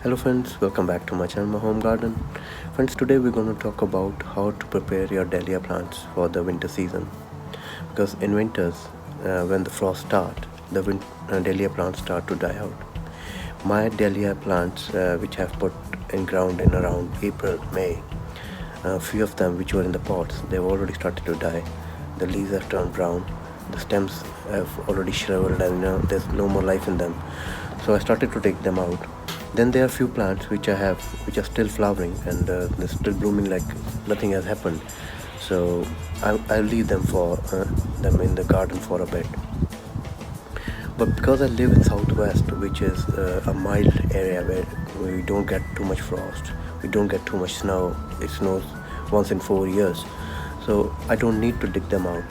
Hello friends, welcome back to my channel, my home garden. Friends, today we're going to talk about how to prepare your dahlia plants for the winter season. Because in winters, when the frost start, the dahlia plants start to die out. My dahlia plants, which I've put in ground in around April, May, a few of them which were in the pots, they've already started to die. The leaves have turned brown, the stems have already shriveled, and there's no more life in them. So I started to take them out. Then there are few plants which which are still flowering, and they're still blooming like nothing has happened. So I'll leave them in the garden for a bit. But because I live in southwest, which is a mild area where we don't get too much frost, we don't get too much snow. It snows once in 4 years, so I don't need to dig them out.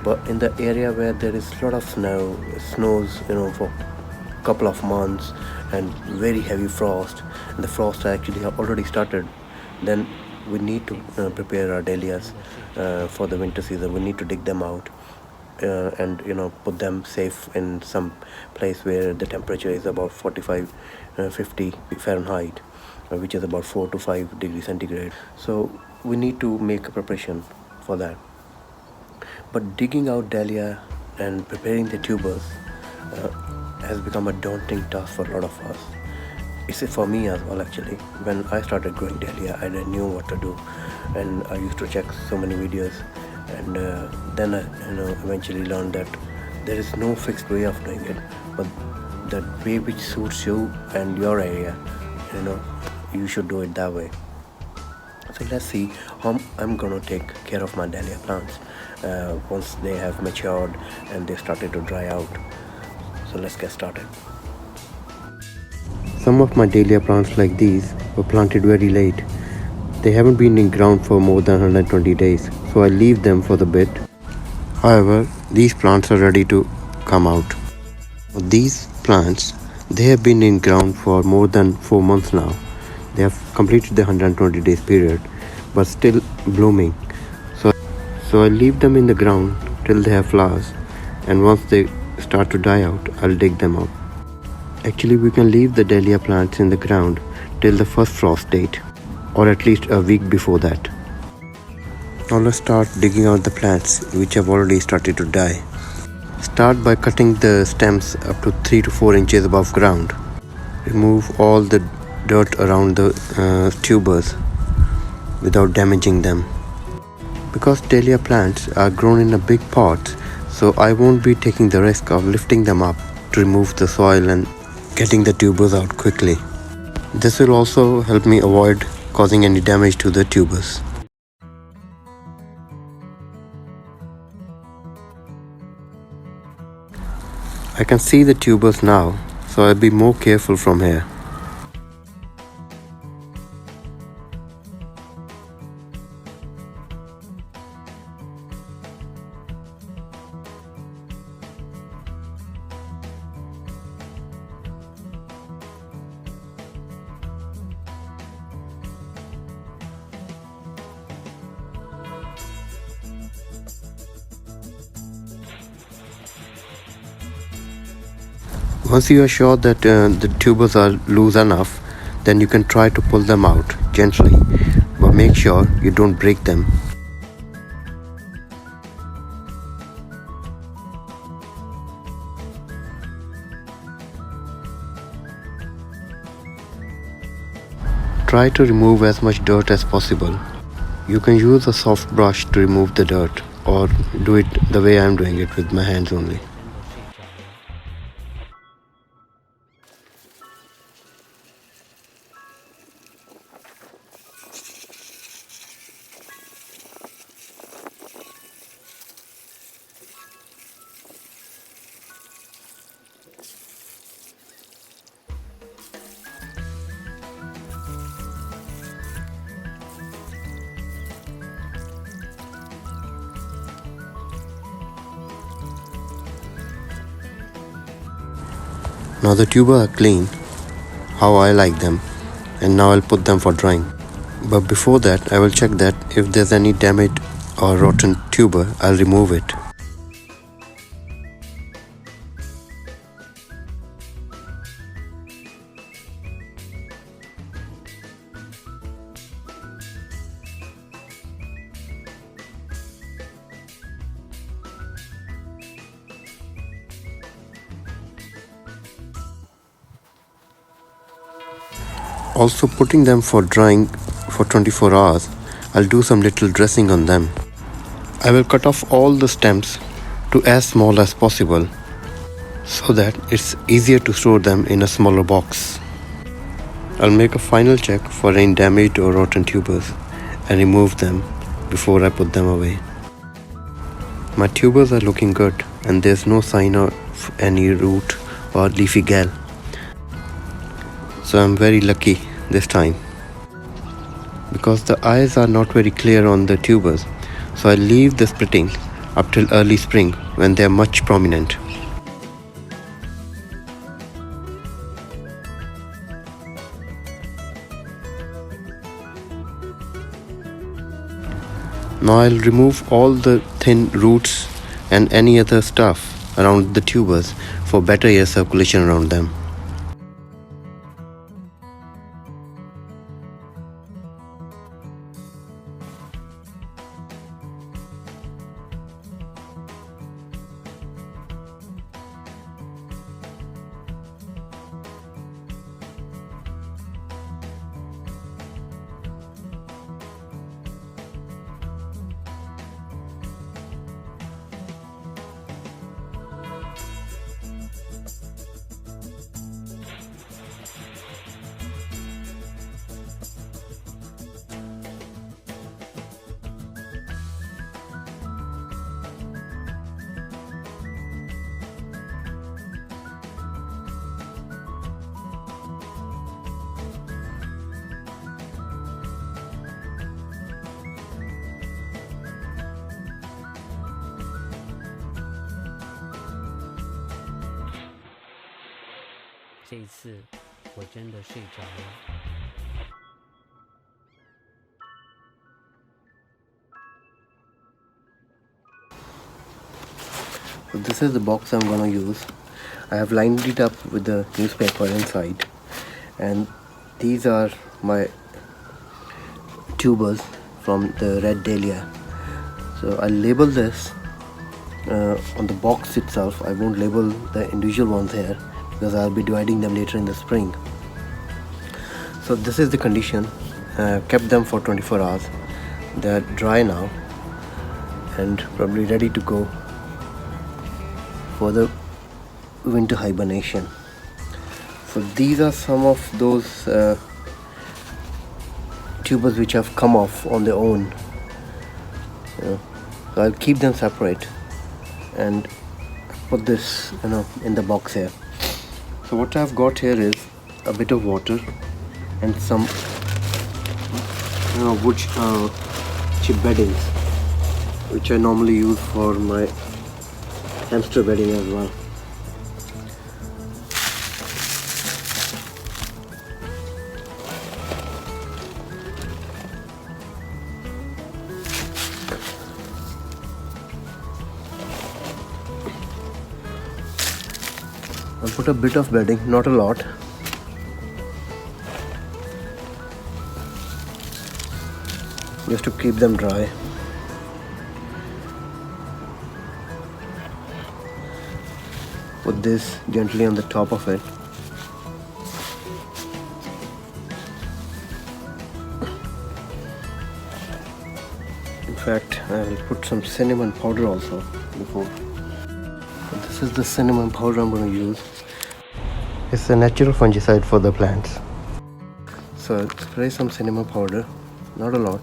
But in the area where there is a lot of snow, snows, for a couple of months, and very heavy frost, and the frost actually have already started, then we need to prepare our dahlias for the winter season. We need to dig them out and put them safe in some place where the temperature is about 45 50 Fahrenheit, which is about 4 to 5 degrees centigrade. So we need to make a preparation for that. But digging out dahlia and preparing the tubers uh, has become a daunting task for a lot of us. It's for me as well actually. When I started growing dahlia, I didn't know what to do, and I used to check so many videos, and then I eventually learned that there is no fixed way of doing it, but the way which suits you and your area, you should do it that way. So let's see how I'm gonna take care of my dahlia plants once they have matured and they started to dry out. So let's get started. Some of my dahlia plants like these were planted very late. They haven't been in ground for more than 120 days, so I leave them for the bit. However, these plants are ready to come out. These plants, they have been in ground for more than 4 months now. They have completed the 120 days period, but still blooming. So I leave them in the ground till they have flowers, and once they start to die out, I'll dig them out. Actually, we can leave the dahlia plants in the ground till the first frost date, or at least a week before that. Now let's start digging out the plants which have already started to die. Start by cutting the stems up to 3 to 4 inches above ground. Remove all the dirt around the tubers without damaging them. Because dahlia plants are grown in a big pot, so I won't be taking the risk of lifting them up to remove the soil and getting the tubers out quickly. This will also help me avoid causing any damage to the tubers. I can see the tubers now, so I'll be more careful from here. Once you are sure that the tubers are loose enough, then you can try to pull them out gently, but make sure you don't break them. Try to remove as much dirt as possible. You can use a soft brush to remove the dirt, or do it the way I am doing it with my hands only. Now the tubers are clean, how I like them, and now I'll put them for drying. But before that, I will check that if there's any damaged or rotten tuber, I'll remove it. Also putting them for drying for 24 hours, I'll do some little dressing on them. I will cut off all the stems to as small as possible so that it's easier to store them in a smaller box. I'll make a final check for any damaged or rotten tubers and remove them before I put them away. My tubers are looking good and there's no sign of any root or leafy gall. So I'm very lucky this time. Because the eyes are not very clear on the tubers, so I leave the splitting up till early spring when they are much prominent. Now I'll remove all the thin roots and any other stuff around the tubers for better air circulation around them. So this is the box I'm gonna use. I have lined it up with the newspaper inside, and these are my tubers from the red dahlia. So I'll label this on the box itself. I won't label the individual ones here because I'll be dividing them later in the spring. So this is the condition. I've kept them for 24 hours. They're dry now and probably ready to go for the winter hibernation. So these are some of those tubers which have come off on their own. So I'll keep them separate and put this in the box here. So what I've got here is a bit of water and some wood chip beddings, which I normally use for my hamster bedding as well. I'll put a bit of bedding, not a lot. Just to keep them dry. Put this gently on the top of it. In fact, I will put some cinnamon powder also before. So this is the cinnamon powder I'm going to use. It's a natural fungicide for the plants. So I'll spray some cinnamon powder, not a lot.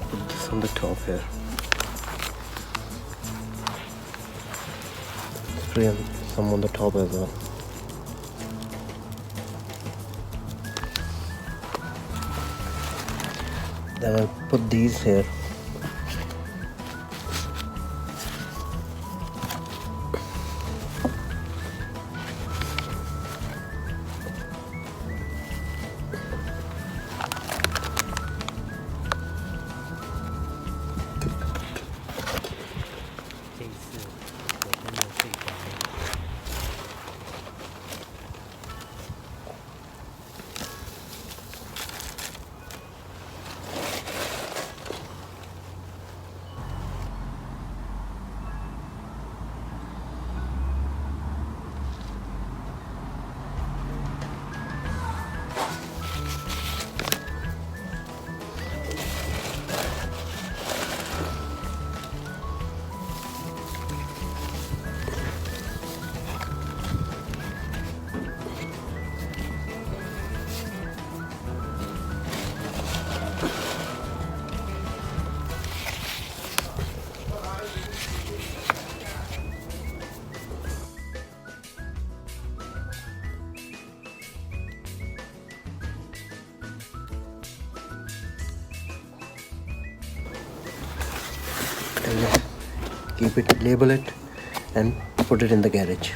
Put this on the top here. Spray some on the top as well. Then I'll put these here. Just keep it, label it, and put it in the garage.